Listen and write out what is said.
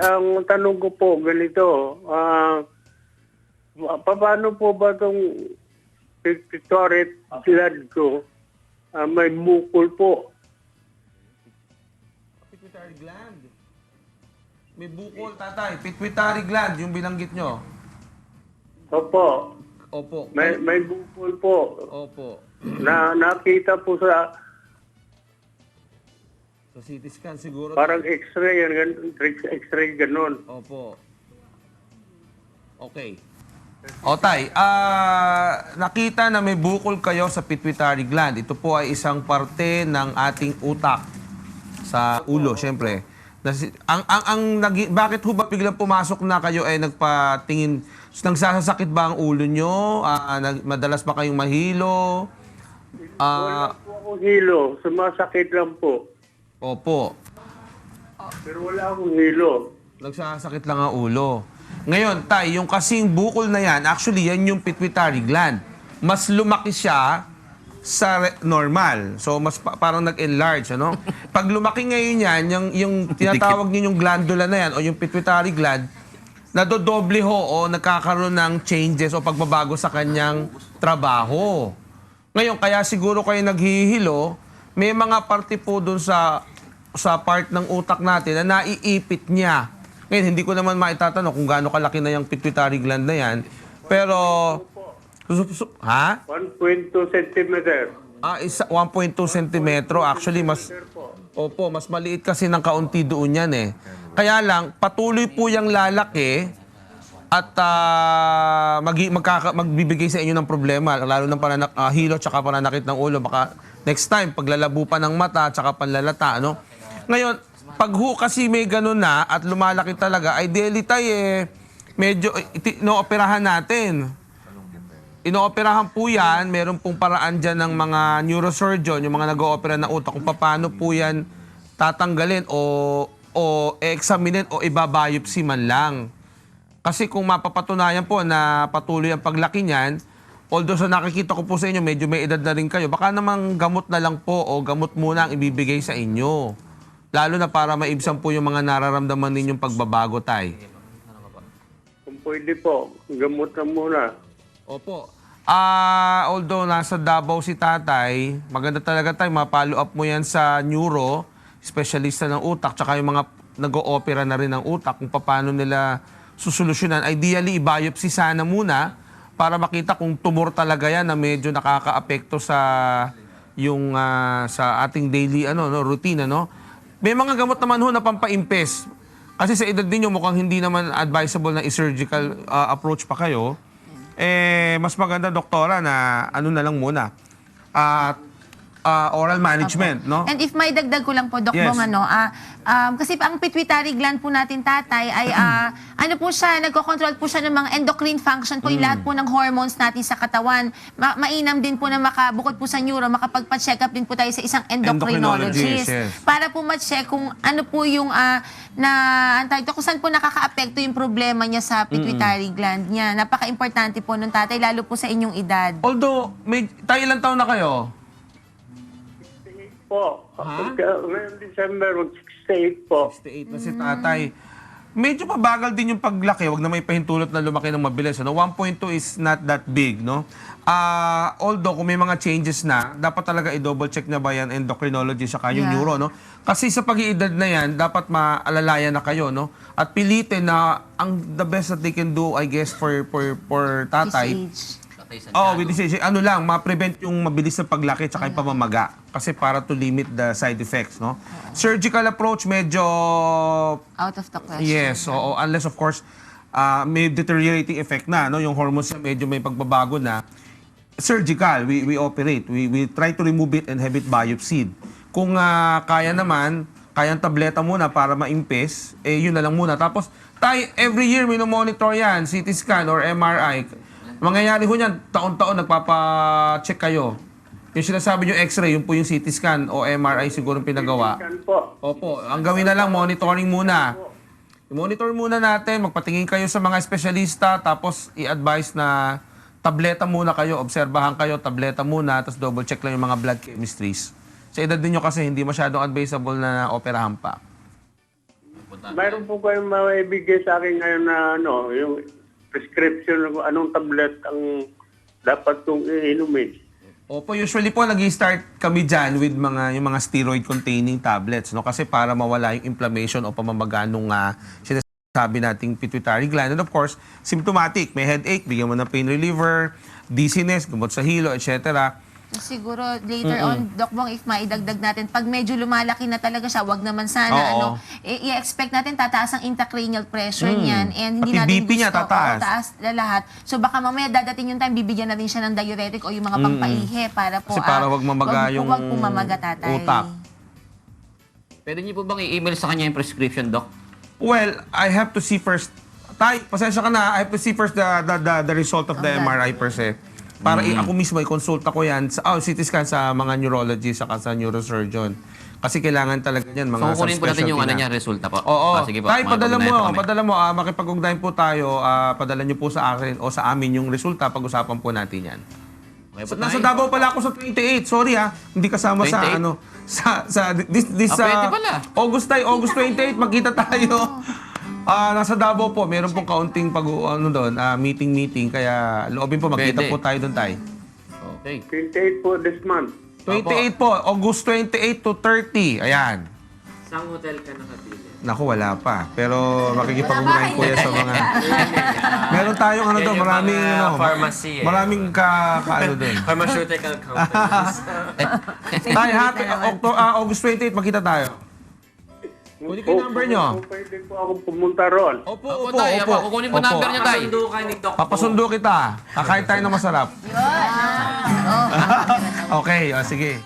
ang tanong ko po ganito, paano po ba itong pituitary gland ko may bukol po? Pituitary gland. May bukol, tatay. Pituitary gland, yung binanggit nyo. Opo. Opo. May bukol po. Opo. Nakita po sa CT scan siguro. parang x-ray, x-ray ganun. Opo. Okay. O tay, nakita na may bukol kayo sa pituitary gland. Ito po ay isang parte ng ating utak sa ulo, syempre. Bakit ho ba biglang pumasok na kayo ay nagpatingin, nagsasakit ba ang ulo nyo? Madalas ba kayong mahilo? Wala po akong hilo, sumasakit lang po. Opo. Pero wala akong hilo. Nagsasakit lang ang ulo. Ngayon, tay, yung kasing bukol na yan, actually, yan yung pituitary gland. Mas lumaki siya sa normal. So, mas parang nag-enlarge, ano? Pag lumaki ngayon yan, yung tinatawag niyo yung glandula na yan, o yung pituitary gland, nadodoble ho o nagkakaroon ng changes o pagbabago sa kanyang trabaho. Ngayon, kaya siguro kayo naghihilo, may mga parte po dun sa part ng utak natin na naiipit niya. Ngayon, hindi ko naman maitatanong kung gaano kalaki na yung pituitary gland na yan. Pero, ha? 1.2 centimeter. 1.2 centimetro. Actually, mas maliit kasi ng kaunti doon yan eh. Kaya lang, patuloy po yung lalaki at magbibigay sa inyo ng problema, lalo ng hilo at pananakit ng ulo. Baka next time, paglalabo pa ng mata at panlalata, ano? Ngayon, pag kasi may ganun na at lumalaki talaga, ideally tayo medyo inooperahan natin. Inooperahan po yan, meron pong paraan dyan ng mga neurosurgeon, yung mga nag-oopera ng utak, kung paano po yan tatanggalin o examinin o ibabiopsy man lang. Kasi kung mapapatunayan po na patuloy ang paglaki niyan, although sa nakikita ko po sa inyo, medyo may edad na rin kayo, baka namang gamot na lang po o gamot muna ang ibibigay sa inyo. Lalo na para maibsan po yung mga nararamdaman ninyong pagbabago, tay. Kung pwede po, gamot na muna. Opo. Although nasa Davao si tatay, maganda talaga tayo, ma-follow up mo yan sa neuro, espesyalista ng utak, tsaka yung mga nag-o-opera na rin ng utak, kung paano nila susolusyonan. Ideally, i-biopsy sana muna para makita kung tumor talaga yan na medyo nakaka-apekto sa ating daily routine, ano? May mga gamot naman ho na pampaimpes. Kasi sa edad ninyo mukhang hindi naman advisable na i-surgical approach pa kayo. Mas maganda, doktora, na na lang muna. Oral management, no? And if may dagdag ko lang po, Dok Yes. Bong, kasi ang pituitary gland po natin, tatay, ay po siya, nagko-control po siya ng mga endocrine function po, yung lahat po ng hormones natin sa katawan. Mainam din po na bukod po sa neuro, makapagpa-check up din po tayo sa isang endocrinologist. Yes. Para po ma-check kung ano po yung, kung saan po nakaka-apekto yung problema niya sa pituitary gland niya. Napaka-importante po nung tatay, lalo po sa inyong edad. Although, tayo ilang taon na kayo? Po, ngayong December, 68 po. 68 na si tatay. Medyo mabagal din yung paglaki. Huwag na may pahintulot na lumaki ng mabilis. 1.2 is not that big, no? Although, kung may mga changes na, dapat talaga i-double check na ba yan endocrinologist saka yung neuro, no? Kasi sa pag-iedad na yan, dapat maalalayan na kayo, no? At pilitin na the best that they can do, I guess, for tatay. With this age, ma-prevent yung mabilis na paglaki at yung pamamaga. Kasi para to limit the side effects, no? Surgical approach, medyo Out of the question. yes, unless of course may deteriorating effect na, no? Yung hormones niya medyo may pagbabago na. Surgical, we operate. We try to remove it and have it biopsied. Kung kaya naman, kayang tableta muna para ma-impes, yun na lang muna. Tapos, every year monitor yan, CT scan or MRI. Mangyayari ho niyan, taon-taon nagpapa-check kayo. Yung sinasabi nyo x-ray, yun po yung CT scan o MRI siguro pinagawa. Yan po. Opo, ang gawin na lang, monitoring muna. I-monitor muna natin, magpatingin kayo sa mga espesyalista, tapos i-advise na tableta muna kayo, obserbahan kayo, tableta muna, tapos double check lang yung mga blood chemistries. Sa edad ninyo kasi hindi masyadong advisable na operahan pa. mayroon po kayong maibigay sa akin ngayon na yung prescription kung anong tablet ang dapat kong iinumin. Opo, usually po nag-start kami dyan with yung mga steroid-containing tablets, no? Kasi para mawala yung inflammation o pamamaga nung sinasabi nating pituitary gland. And of course, symptomatic. May headache, bigyan mo ng pain reliever, dizziness, gumot sa hilo, etc. Siguro later on, Doc Bong, if maidagdag natin, pag medyo lumalaki na talaga siya, wag naman sana, Oo. i-expect natin tataas ang intracranial pressure niyan, and hindi Pati natin BP niya gusto, tataas. taas na lahat. So baka mamaya dadating yung time, bibigyan natin siya ng diuretic o yung mga pampaihi para po, Kasi para wag mamaga yung wag po mamaga, tatay. utak. Pwede niyo po bang i-email sa kanya yung prescription, Doc? Well, I have to see first. Tay, pasensya ka na. I have to see first the result of the MRI per se. Para ako mismo i-consulta ko yan sa CT scan sa mga neurologist saka sa neurosurgeon. Kasi kailangan talaga yan mga So, kukunin po natin yung subspecialty na. niya, resulta po. Oo. Sige po. Tay, padala makipag-ugnayan po mo. kami. Padala mo. Makipag-ugnayan po tayo. Padala niyo po sa akin o sa amin yung resulta. Pag-usapan po natin yan. Okay po, Nasa Tay? Davao pala ako sa 28. Sorry Hindi kasama 28? sa this pwede pala. August 28 magkita tayo. Nasa Davao po, meron pong kaunting meeting kaya loobin po magkita Pwede. po tayo doon tayo. Okay. 28 po this month. 28 po, August 28 to 30. Ayan. Saan hotel ka nakapili? Naku, wala pa. Pero makikipag-ugnayan ko yan sa mga... Meron tayong maraming pharmacy eh. maraming ano doon. Pharmaceutical companies. Tayo, August 28, magkita tayo. Kunin ko yung number nyo. Pwede po ako pumunta roon. Opo, Tay. Kukunin po number niya, Tay. Pasundo ka ni Doc. Papasundo kita. Kakain tayo ng masarap. Yun. Okay, sige.